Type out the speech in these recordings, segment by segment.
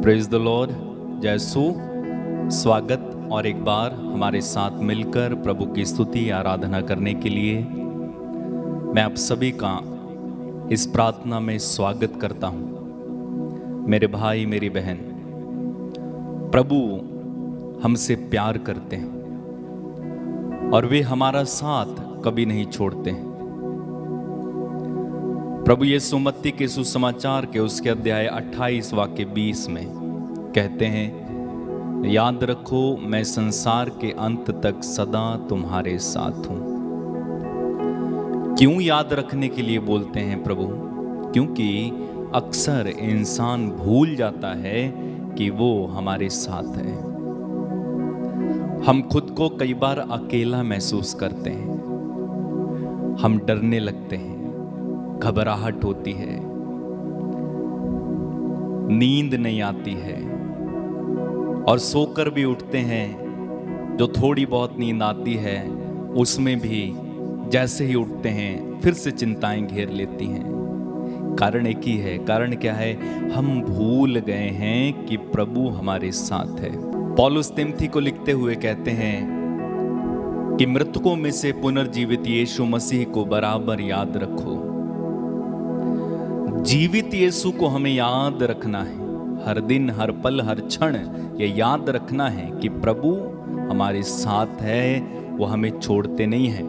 Praise the Lord. जयसु स्वागत और एक बार हमारे साथ मिलकर प्रभु की स्तुति आराधना करने के लिए मैं आप सभी का इस प्रार्थना में स्वागत करता हूं। मेरे भाई मेरी बहन, प्रभु हमसे प्यार करते हैं और वे हमारा साथ कभी नहीं छोड़ते हैं। प्रभु यीशु मत्ती के सुसमाचार के उसके अध्याय 28 वाक्य 20 में कहते हैं, याद रखो मैं संसार के अंत तक सदा तुम्हारे साथ हूं। क्यों याद रखने के लिए बोलते हैं प्रभु? क्योंकि अक्सर इंसान भूल जाता है कि वो हमारे साथ है। हम खुद को कई बार अकेला महसूस करते हैं, हम डरने लगते हैं, घबराहट होती है, नींद नहीं आती है और सोकर भी उठते हैं। जो थोड़ी बहुत नींद आती है उसमें भी जैसे ही उठते हैं फिर से चिंताएं घेर लेती हैं। कारण एक ही है। कारण क्या है? हम भूल गए हैं कि प्रभु हमारे साथ है। पौलुस तिमोथी को लिखते हुए कहते हैं कि मृतकों में से पुनर्जीवित यीशु मसीह को बराबर याद रखो। जीवित यीशु को हमें याद रखना है। हर दिन, हर पल, हर क्षण ये याद रखना है कि प्रभु हमारे साथ है, वो हमें छोड़ते नहीं है।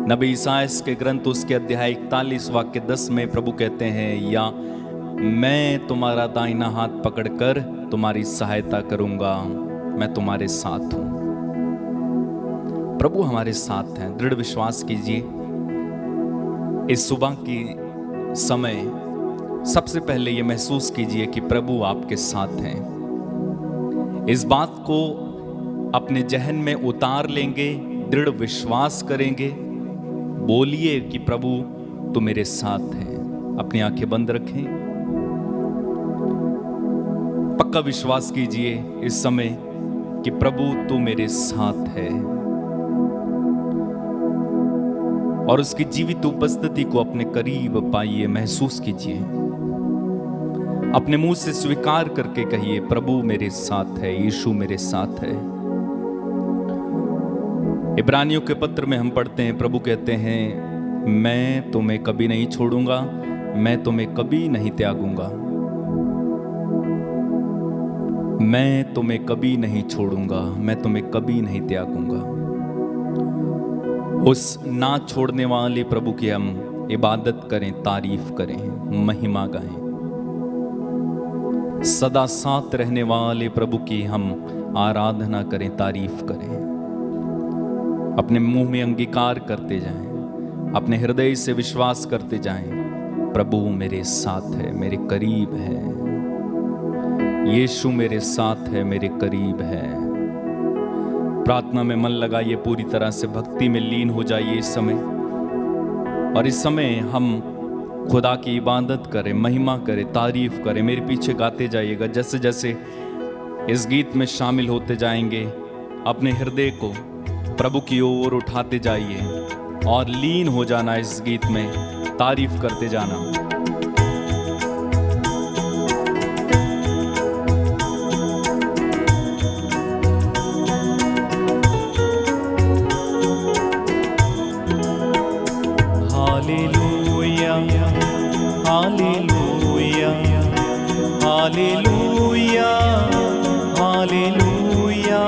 नबी ईसायाह के ग्रंथ उसके अध्याय 41 वाक्य 10 में प्रभु कहते हैं, या मैं तुम्हारा दाहिना हाथ पकड़कर तुम्हारी सहायता करूंगा, मैं तुम्हारे साथ हूं। प्रभु हमारे साथ हैं। दृढ़ विश्वास कीजिए। इस सुबह की समय सबसे पहले ये महसूस कीजिए कि प्रभु आपके साथ हैं। इस बात को अपने जहन में उतार लेंगे, दृढ़ विश्वास करेंगे, बोलिए कि प्रभु तू मेरे साथ है। अपनी आंखें बंद रखें, पक्का विश्वास कीजिए इस समय कि प्रभु तू मेरे साथ है और उसकी जीवित उपस्थिति को अपने करीब पाइए, महसूस कीजिए। अपने मुंह से स्वीकार करके कहिए, प्रभु मेरे साथ है, यीशु मेरे साथ है। इब्रानियों के पत्र में हम पढ़ते हैं, प्रभु कहते हैं, मैं तुम्हें कभी नहीं छोड़ूंगा, मैं तुम्हें कभी नहीं त्यागूंगा। मैं तुम्हें कभी नहीं छोड़ूंगा, मैं तुम्हें कभी नहीं त्यागूंगा। उस ना छोड़ने वाले प्रभु की हम इबादत करें, तारीफ करें, महिमा गाएं। सदा साथ रहने वाले प्रभु की हम आराधना करें, तारीफ करें। अपने मुंह में अंगीकार करते जाएं, अपने हृदय से विश्वास करते जाएं, प्रभु मेरे साथ है, मेरे करीब है। यीशु मेरे साथ है, मेरे करीब है। प्रार्थना में मन लगाइए, पूरी तरह से भक्ति में लीन हो जाइए इस समय। और इस समय हम खुदा की इबादत करें, महिमा करें, तारीफ करें। मेरे पीछे गाते जाइएगा। जैसे जैसे इस गीत में शामिल होते जाएंगे, अपने हृदय को प्रभु की ओर उठाते जाइए और लीन हो जाना इस गीत में, तारीफ करते जाना। हालेलुया, हालेलुया, हालेलुया, हालेलुया,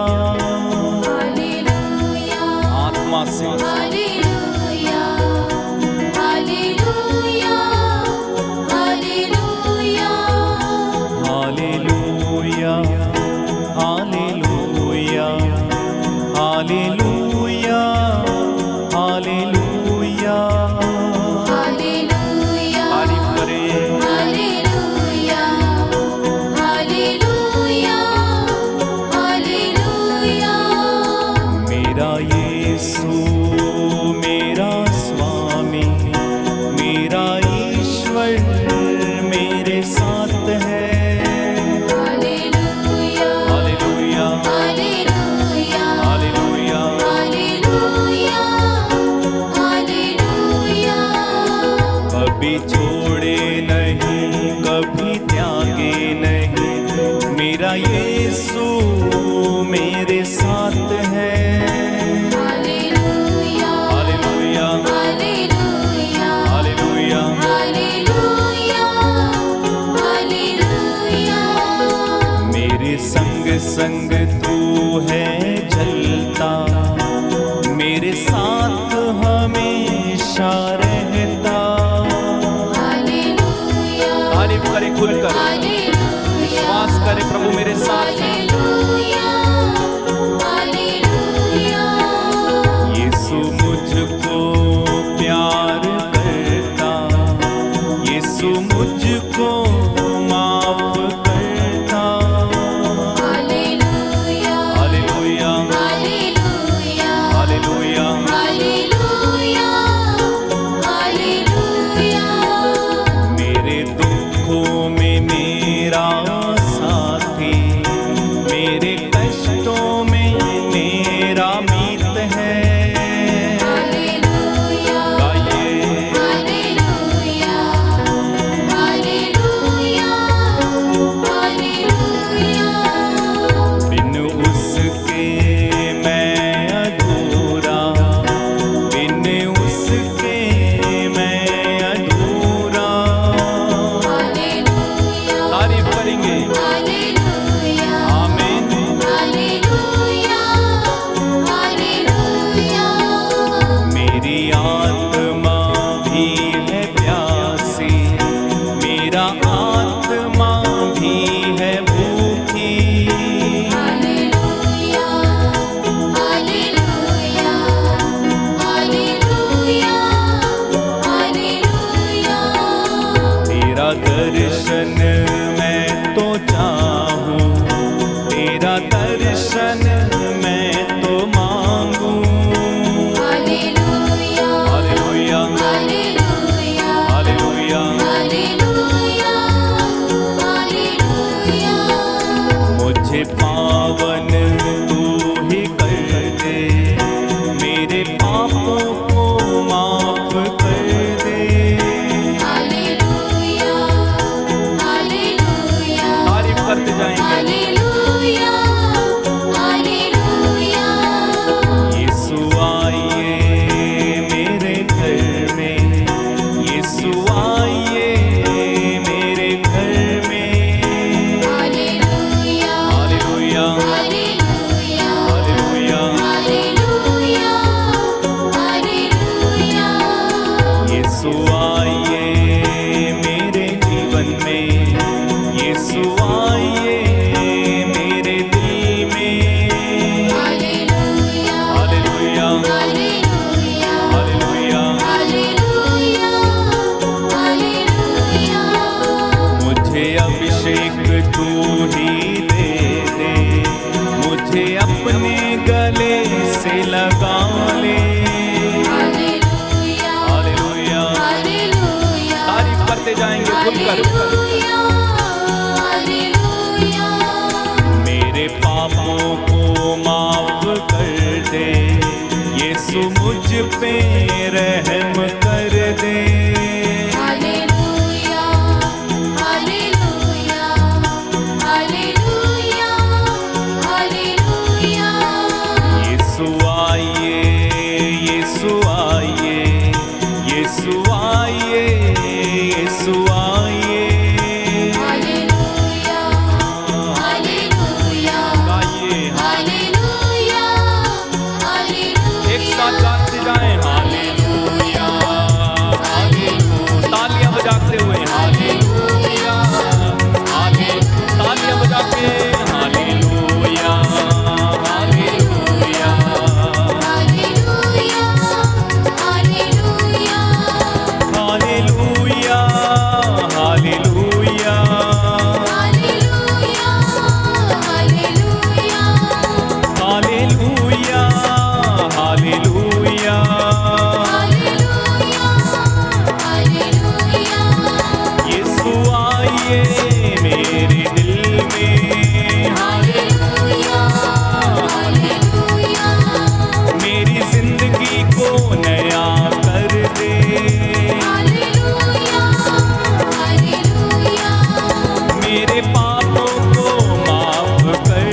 आत्मा से हालेलुया, हालेलुया, यीशु मेरे साथ है। Hallelujah hallelujah hallelujah hallelujah hallelujah hallelujah. मेरे संग संग तू है चलता, मेरे साथ हमेशा रहता। हालेलुया तारीफ करे खुलकर, हालेलुया विश्वास करे प्रभु मेरे साथ है। Hallelujah hallelujah. यीशु मुझको प्यार करता, यीशु मुझको माफ करता। Hallelujah hallelujah hallelujah hallelujah hallelujah hallelujah. मेरे दुखों में मेरा साथी, मेरे कष्टों में मेरा मीत है। हालेलुया गाइए हालेलुया हालेलुया हालेलुया। बिन उसके मैं अधूरा, बिन उसके मैं अधूरा। हालेलुया तारीफ करेंगे हालेलुया आमीन। Hallelujah hallelujah. मेरी आत्मा भी है प्यासी, मेरा आत्मा भी है भूखी। Hallelujah hallelujah hallelujah hallelujah. तेरा दर्शन मैं तो चाहूं, तेरा दर्शन मैं तो मांगूं। Hallelujah hallelujah hallelujah hallelujah hallelujah hallelujah. मुझे पावन तू ही कर दे, मेरे पापों को माफ कर दे। हालेलुया हालेलुया तारीफ करते जाएंगे। Hallelujah hallelujah. यीशु आइए मेरे घर में, यीशु आइए मेरे घर में। Hallelujah hallelujah hallelujah hallelujah hallelujah hallelujah. Yeshu आइए मेरे जीवन में, यीशु आइए मेरे दिल में। Hallelujah hallelujah hallelujah hallelujah hallelujah hallelujah. मुझे अभिषेक तू ही दे दे, मुझे अपने गले से लगा ले। हालेलुया हालेलुया हालेलुया तारीफ करते जाएंगे खुलकर। Hallelujah hallelujah. मेरे पापों को माफ कर दे, यीशु मुझ पे रहम कर दे। Hallelujah hallelujah hallelujah hallelujah. Yeshu आइए यीशु आइए यीशु आइए यीशु आइए। हालेलुया हालेलुया गाइए हालेलुया हालेलुया। एक साथ गाते जाएं हालेलुया हालेलुया। तालियां बजाते हुए हालेलुया हालेलुया। तालियां बजा के hallelujah hallelujah. Hallelujah hallelujah hallelujah hallelujah hallelujah hallelujah hallelujah hallelujah. Hallelujah hallelujah. Yeshu आइए मेरे दिल में। हालेलुया हालेलुया मेरी जिंदगी को नया कर दे। हालेलुया हालेलुया मेरे पापों को माफ कर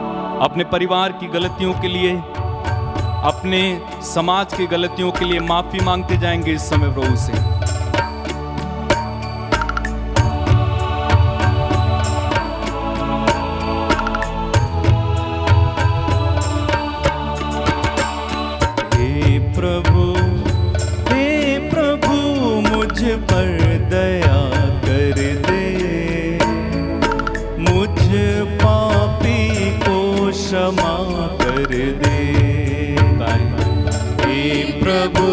अपने परिवार की गलतियों के लिए, अपने समाज की गलतियों के लिए माफी मांगते जाएंगे इस समय प्रभु से। हे प्रभु मुझ पर दया कर दे, मुझ पापी को क्षमा कर दे। हे प्रभु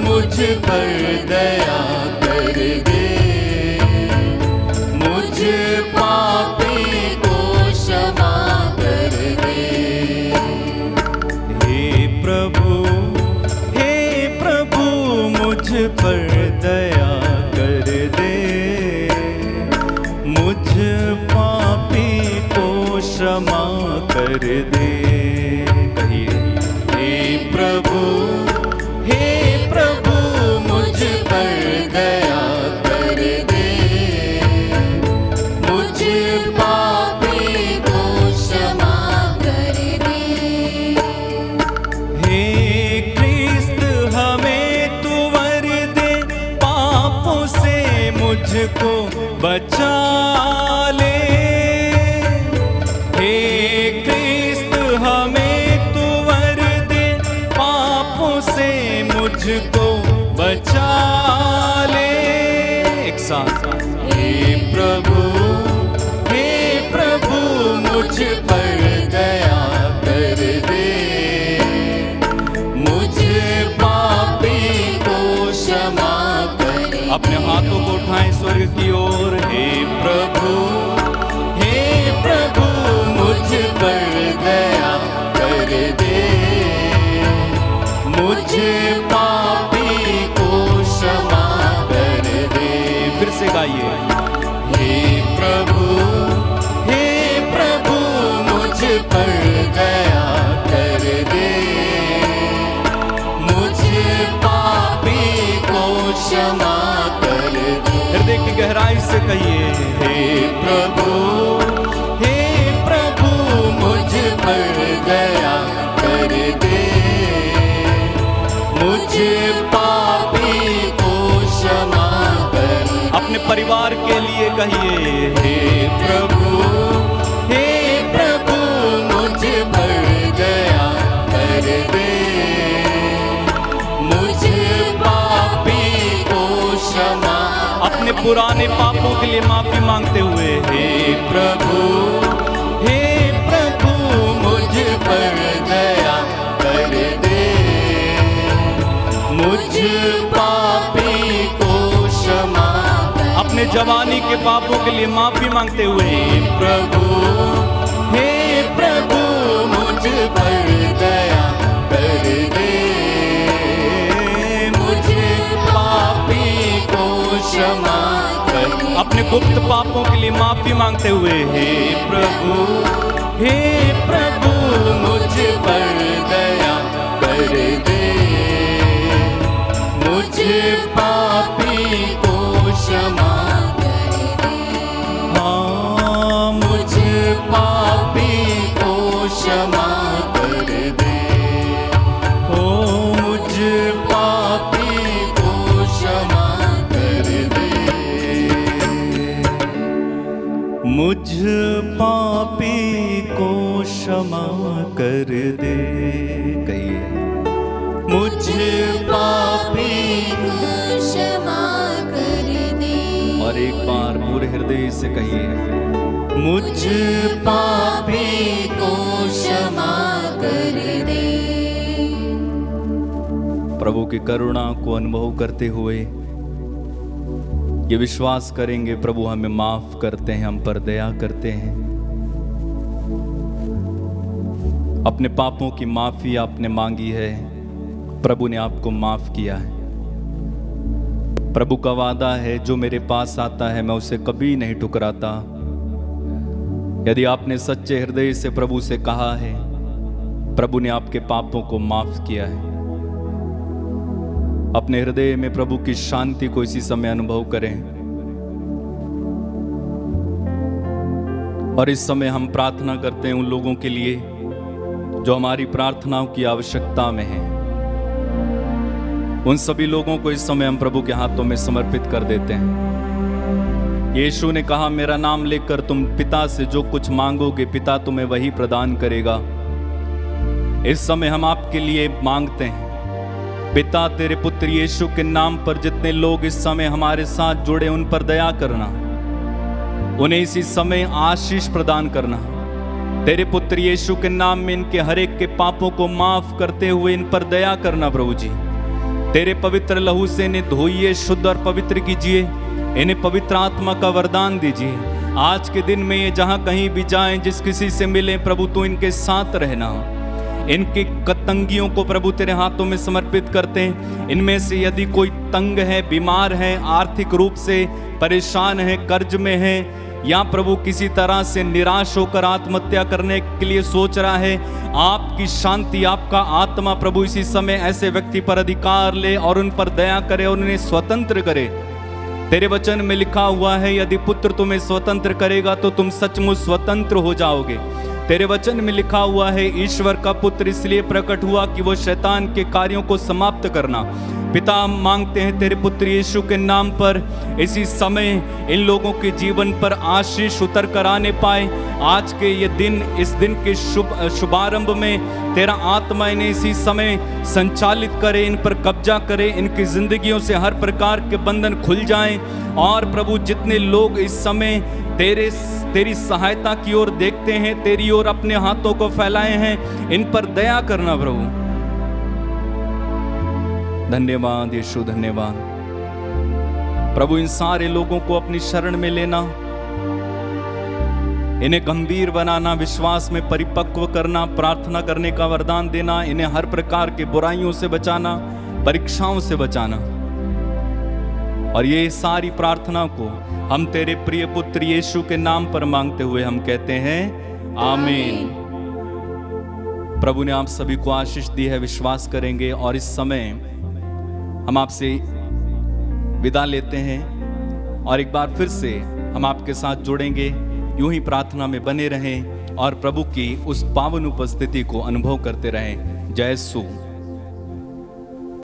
मुझ पर दया कर दे, मुझ पापी को क्षमा कर दे। हे प्रभु मुझ पर दया कर दे, मुझ पापी को क्षमा कर दे। कहिए हे प्रभु मुझ पर दया कर दे, मुझ पापी को क्षमा कर दे। हे क्रिस्त हमें तू वर दे, पापों से मुझको बचा ले। हे क्रिस्त हमें तू वर दे, पापों से मुझको बचा ले। एक साथ हे प्रभु मुझ पर दया कर दे, मुझ पापी को क्षमा कर। अपने हाथों को उठाएं स्वर्ग की ओर। हे प्रभु मुझ पर दया कर दे, मुझ पापी को क्षमा कर दे। फिर से गाइए। हे प्रभु मुझ पर दया कर दे, मुझ पापी को क्षमा कर दे। हृदय की गहराई से कहिए। हे प्रभु मुझ पर दया कर दे, मुझ पापी को क्षमा कर। अपने परिवार के लिए कहिए। हे प्रभु मुझ पर दया कर दे, मुझ पापी को क्षमा। अपने पुराने पापों के लिए माफी मांगते हुए। हे प्रभु मुझ पर दया कर दे, मुझ पापी को क्षमा। अपने जवानी के पापों के लिए माफी मांगते हुए। हे प्रभु मुझ पर दया कर दे, मुझ पापी को क्षमा कर। अपने गुप्त पापों के लिए माफी मांगते हुए। हे प्रभु मुझ पर दया कर दे, मुझ पापी को क्षमा कर दे। हाँ, मुझ पापी को क्षमा कर दे। ओ मुझ पापी को क्षमा कर दे, मुझ पापी को क्षमा कर दे। कहिए। मुझ पापी को क्षमा कर दे। और एक बार पूरे हृदय से कहिए। मुझ पापी को क्षमा कर दे। प्रभु की करुणा को अनुभव करते हुए ये विश्वास करेंगे, प्रभु हमें माफ करते हैं, हम पर दया करते हैं। अपने पापों की माफी आपने मांगी है, प्रभु ने आपको माफ किया है। प्रभु का वादा है, जो मेरे पास आता है मैं उसे कभी नहीं ठुकराता। यदि आपने सच्चे हृदय से प्रभु से कहा है, प्रभु ने आपके पापों को माफ किया है। अपने हृदय में प्रभु की शांति को इसी समय अनुभव करें। और इस समय हम प्रार्थना करते हैं उन लोगों के लिए जो हमारी प्रार्थनाओं की आवश्यकता में हैं। उन सभी लोगों को इस समय हम प्रभु के हाथों में समर्पित कर देते हैं। यीशु ने कहा, मेरा नाम लेकर तुम पिता से जो कुछ मांगोगे पिता तुम्हें वही प्रदान करेगा। इस समय हम आपके लिए मांगते हैं, पिता तेरे पुत्र यीशु के नाम पर जितने लोग इस समय हमारे साथ जुड़े उन पर दया करना, उन्हें इसी समय आशीष प्रदान करना। तेरे पुत्र यीशु के नाम में इनके हर एक के पापों को माफ करते हुए इन पर दया करना प्रभु जी। तेरे पवित्र लहू से इन्हें धोइए, शुद्ध और पवित्र कीजिए, इन्हें पवित्र आत्मा का वरदान दीजिए। आज के दिन में ये जहां कहीं भी जाएं, जिस किसी से मिले प्रभु तो इनके साथ रहना। इनकी तंगियों को प्रभु तेरे हाथों में समर्पित करते हैं। इनमें से यदि कोई तंग है, बीमार है, आर्थिक रूप से परेशान है, कर्ज में है, या प्रभु किसी तरह से निराश होकर आत्महत्या करने के लिए सोच रहा है, आपकी शांति, आपका आत्मा प्रभु इसी समय ऐसे व्यक्ति पर अधिकार ले और उन पर दया करे और उन्हें स्वतंत्र करे। तेरे वचन में लिखा हुआ है, यदि पुत्र तुम्हें स्वतंत्र करेगा तो तुम सचमुच स्वतंत्र हो जाओगे। तेरे वचन में लिखा हुआ है, ईश्वर का पुत्र इसलिए प्रकट हुआ कि वो शैतान के कार्यों को समाप्त करना। पिता, हम मांगते हैं तेरे पुत्र यीशु के नाम पर इसी समय इन लोगों के जीवन पर आशीष उतर कर आने पाए। आज के ये दिन, इस दिन के शुभारंभ में तेरा आत्मा इन्हें इसी समय संचालित करे, इन पर कब्जा करे, इनकी जिंदगियों से हर प्रकार के बंधन खुल जाएं। और प्रभु, जितने लोग इस समय तेरी सहायता की ओर देखते हैं, तेरी ओर अपने हाथों को फैलाए हैं, इन पर दया करना प्रभु। धन्यवाद यीशु, धन्यवाद प्रभु। इन सारे लोगों को अपनी शरण में लेना, इन्हें गंभीर बनाना, विश्वास में परिपक्व करना, प्रार्थना करने का वरदान देना, इन्हें हर प्रकार के बुराइयों से बचाना, परीक्षाओं से बचाना। और ये सारी प्रार्थना को हम तेरे प्रिय पुत्र यीशु के नाम पर मांगते हुए हम कहते हैं आमीन। प्रभु ने आप सभी को आशीष दी है, विश्वास करेंगे। और इस समय हम आपसे विदा लेते हैं और एक बार फिर से हम आपके साथ जुड़ेंगे। यूं ही प्रार्थना में बने रहें और प्रभु की उस पावन उपस्थिति को अनुभव करते रहें। जय यीशु।